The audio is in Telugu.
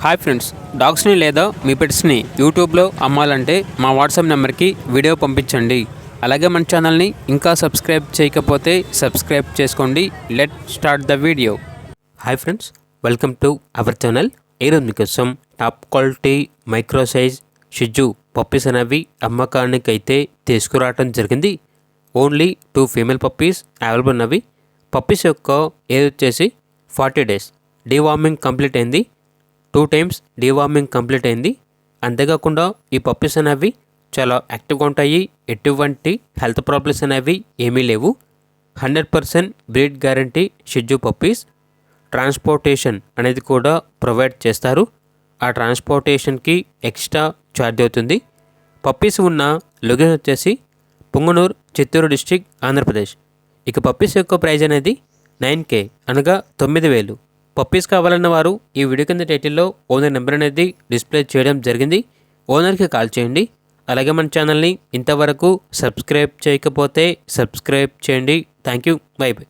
హాయ్ ఫ్రెండ్స్, డాగ్స్ని లేదా మీ పెట్స్ని యూట్యూబ్లో అమ్మాలంటే మా వాట్సాప్ నెంబర్కి వీడియో పంపించండి. అలాగే మన ఛానల్ని ఇంకా సబ్స్క్రైబ్ చేయకపోతే సబ్స్క్రైబ్ చేసుకోండి. Let start the video. Hi friends, welcome to our channel. ఈరోజు మీకోసం టాప్ క్వాలిటీ మైక్రో సైజ్ షిజు పప్పీస్ అనేవి అమ్మకానికి అయితే తీసుకురావడం జరిగింది. ఓన్లీ 2 ఫీమేల్ పప్పీస్ అవైలబుల్ ఉన్నవి. పప్పీస్ యొక్క ఏజ్ వచ్చేసి 40 డేస్. డీవార్మింగ్ కంప్లీట్ అయింది. 2 టైమ్స్ డీవార్మింగ్ కంప్లీట్ అయింది. అంతేకాకుండా ఈ పప్పీస్ అనేవి చాలా యాక్టివ్గా ఉంటాయి. ఎటువంటి హెల్త్ ప్రాబ్లమ్స్ అనేవి ఏమీ లేవు. 100% బ్రీడ్ గ్యారంటీ షిజు పప్పీస్. ట్రాన్స్పోర్టేషన్ అనేది కూడా ప్రొవైడ్ చేస్తారు. ఆ ట్రాన్స్పోర్టేషన్కి ఎక్స్ట్రా ఛార్జ్ అవుతుంది. పప్పీస్ ఉన్న లొకేషన్ వచ్చేసి పుంగనూరు, చిత్తూరు డిస్టిక్, ఆంధ్రప్రదేశ్. ఇక పప్పీస్ యొక్క ప్రైజ్ అనేది 9K అనగా 9,000. పప్పీస్ కావాలన్న వారు ఈ వీడియో కింద టైటిల్లో ఓనర్ నెంబర్ అనేది డిస్ప్లే చేయడం జరిగింది. ఓనర్కి కాల్ చేయండి. అలాగే మన ఛానల్ని ఇంతవరకు సబ్స్క్రైబ్ చేయకపోతే సబ్స్క్రైబ్ చేయండి. Thank you. By by.